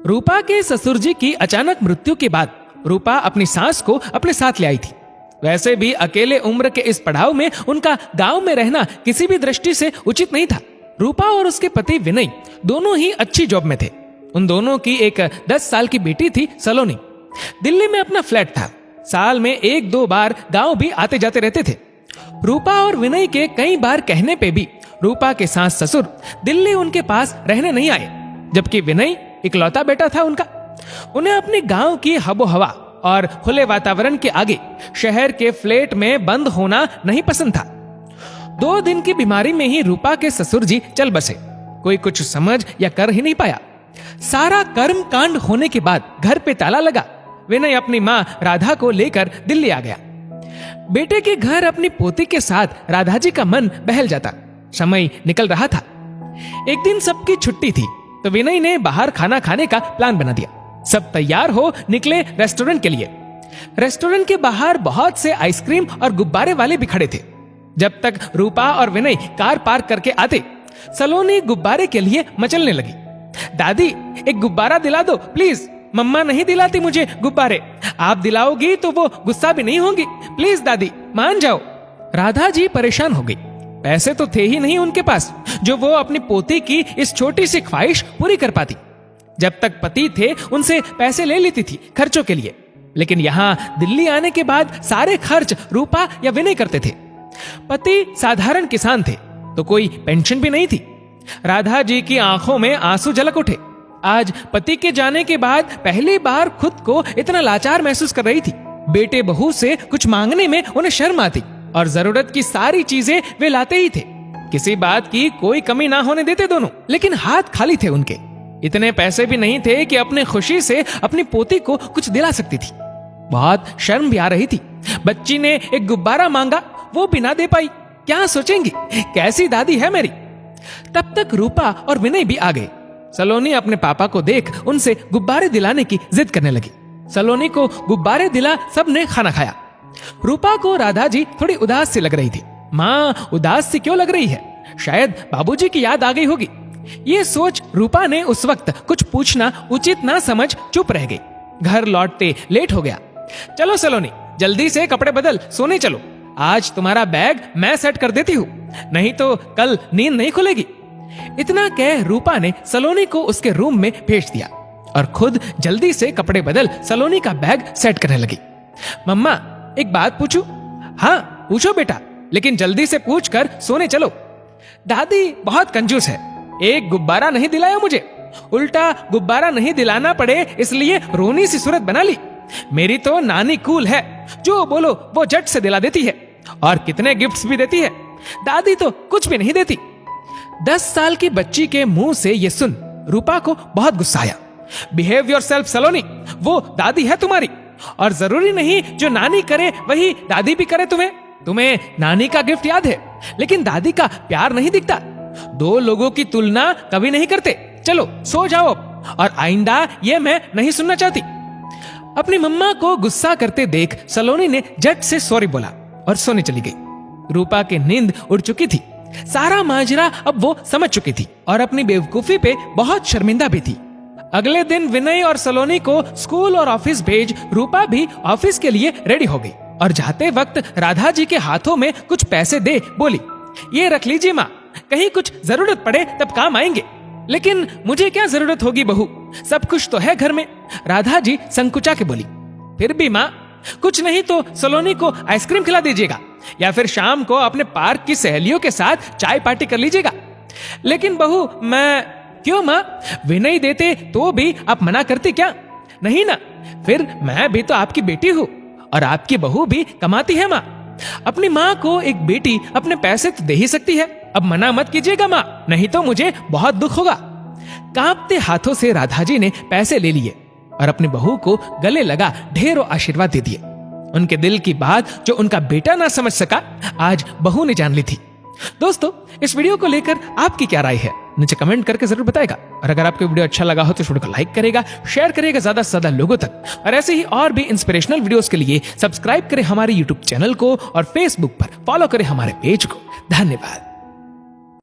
रूपा के ससुर जी की अचानक मृत्यु के बाद रूपा अपनी सास को अपने साथ ले आई थी। वैसे भी अकेले उम्र के इस पड़ाव में उनका गांव में रहना किसी भी दृष्टि से उचित नहीं था। रूपा और उसके पति विनय दोनों ही अच्छी जॉब में थे। उन दोनों की एक 10 साल की बेटी थी सलोनी। दिल्ली में अपना फ्लैट था। साल में 1-2 बार गांव भी आते जाते रहते थे। रूपा और विनय के कई बार कहने पे भी रूपा के सास ससुर दिल्ली उनके पास रहने नहीं आए, जबकि विनय इकलौता बेटा था उनका। उन्हें अपने गांव की हबो हवा और खुले वातावरण के आगे शहर के फ्लैट में बंद होना नहीं पसंद था। 2 दिन की बीमारी में ही रूपा के ससुर जी चल बसे। कोई कुछ समझ या कर ही नहीं पाया। सारा कर्म कांड होने के बाद घर पे ताला लगा। विनय अपनी माँ राधा को लेकर दिल्ली आ गया। बेटे के घर अपनी पोती के साथ राधा जी का मन बहल जाता। समय निकल रहा था। एक दिन सबकी छुट्टी थी तो विनय ने बाहर खाना खाने का प्लान बना दिया। सब तैयार हो निकले रेस्टोरेंट के लिए। रेस्टोरेंट के बाहर बहुत से आइसक्रीम और गुब्बारे वाले भी खड़े थे। जब तक रूपा और विनय कार पार्क करके आते, सलोनी गुब्बारे के लिए मचलने लगी। दादी, एक गुब्बारा दिला दो प्लीज। मम्मा नहीं दिलाती मुझे गुब्बारे। आप दिलाओगी तो वो गुस्सा भी नहीं होंगी। प्लीज दादी, मान जाओ। राधा जी परेशान हो गई। पैसे तो थे ही नहीं उनके पास जो वो अपनी पोती की इस छोटी सी ख्वाहिश पूरी कर पाती। जब तक पति थे उनसे पैसे ले लेती थी खर्चों के लिए, लेकिन यहाँ दिल्ली आने के बाद सारे खर्च रूपा या विनय करते थे। पति साधारण किसान थे तो कोई पेंशन भी नहीं थी। राधा जी की आंखों में आंसू झलक उठे। आज पति के जाने के बाद पहली बार खुद को इतना लाचार महसूस कर रही थी। बेटे बहू से कुछ मांगने में उन्हें शर्म आती और जरूरत की सारी चीजें वे लाते ही थे। किसी बात की कोई कमी ना होने देते दोनों, लेकिन हाथ खाली थे उनके। इतने पैसे भी नहीं थे कि अपने खुशी से अपनी पोती को कुछ दिला सकती थी। बहुत शर्म भी आ रही थी। बच्ची ने एक गुब्बारा मांगा, वो भी ना दे पाई। क्या सोचेंगी, कैसी दादी है मेरी। तब तक रूपा और विनय भी आ गए। सलोनी अपने पापा को देख उनसे गुब्बारे दिलाने की जिद करने लगी। सलोनी को गुब्बारे दिला सबने खाना खाया। रूपा को राधा जी थोड़ी उदास सी लग रही थी। माँ उदास सी क्यों लग रही है, शायद बाबूजी की याद आ गई होगी। ये सोच रूपा ने उस वक्त कुछ पूछना उचित ना समझ चुप रह गई। घर लौटते लेट हो गया। चलो सलोनी, जल्दी से कपड़े बदल, सोने चलो। आज तुम्हारा बैग मैं सेट कर देती हूँ, नहीं तो कल नींद नहीं खुलेगी। इतना कह रूपा ने सलोनी को उसके रूम में भेज दिया और खुद जल्दी से कपड़े बदल सलोनी का बैग सेट करने लगी। मम्मा, एक बात पूछूं? हाँ पूछो बेटा, लेकिन जल्दी से पूछ कर सोने चलो। दादी बहुत कंजूस है, एक गुब्बारा नहीं दिलाया मुझे, उल्टा गुब्बारा नहीं दिलाना पड़े इसलिए रोनी सी सूरत बना ली। मेरी तो नानी कूल है, जो बोलो वो झट से दिला देती है और कितने गिफ्ट्स भी देती है। दादी तो कुछ भी नहीं देती। 10 साल की बच्ची के मुंह से ये सुन रूपा को बहुत गुस्सा आया। बिहेव योरसेल्फ सलोनी, वो दादी है तुम्हारी और जरूरी नहीं जो नानी करे वही दादी भी करे। तुम्हें नानी का गिफ्ट याद है, लेकिन दादी का प्यार नहीं दिखता। 2 लोगों की तुलना कभी नहीं करते। चलो सो जाओ और आइंदा ये मैं नहीं सुनना चाहती। अपनी मम्मा को गुस्सा करते देख सलोनी ने झट से सॉरी बोला और सोने चली गई। रूपा की नींद उड़ चुकी थी। सारा माजरा अब वो समझ चुकी थी और अपनी बेवकूफी पे बहुत शर्मिंदा भी थी। अगले दिन विनय और सलोनी को स्कूल और ऑफिस भेज रूपा भी ऑफिस के लिए रेडी हो गई और जाते वक्त राधा जी के हाथों में कुछ पैसे दे बोली, ये रख लीजिए माँ, कहीं कुछ जरूरत पड़े तब काम आएंगे। लेकिन मुझे क्या जरूरत होगी बहू, सब कुछ तो है घर में। राधा जी संकुचा के बोली। फिर भी माँ, कुछ नहीं तो सलोनी को आइसक्रीम खिला दीजिएगा या फिर शाम को अपने पार्क की सहेलियों के साथ चाय पार्टी कर लीजिएगा। लेकिन बहू मैं, क्यों माँ, विनय देते तो भी आप मना करती क्या? नहीं ना, फिर मैं भी तो आपकी बेटी हूँ और आपकी बहू भी कमाती है माँ। अपनी माँ को एक बेटी अपने पैसे तो दे ही सकती है। अब मना मत कीजिएगा माँ, नहीं तो मुझे बहुत दुख होगा। कांपते हाथों से राधा जी ने पैसे ले लिए और अपनी बहू को गले लगा ढेरों आशीर्वाद दे दिए। उनके दिल की बात जो उनका बेटा ना समझ सका, आज बहू ने जान ली थी। दोस्तों, इस वीडियो को लेकर आपकी क्या राय है, नीचे कमेंट करके जरूर बताएगा। और अगर आपको वीडियो अच्छा लगा हो तो इस वीडियो को लाइक करेगा, शेयर करेगा ज्यादा से ज्यादा लोगों तक। और ऐसे ही और भी इंस्पिरेशनल वीडियोस के लिए सब्सक्राइब करें हमारे यूट्यूब चैनल को और फेसबुक पर फॉलो करें हमारे पेज को। धन्यवाद।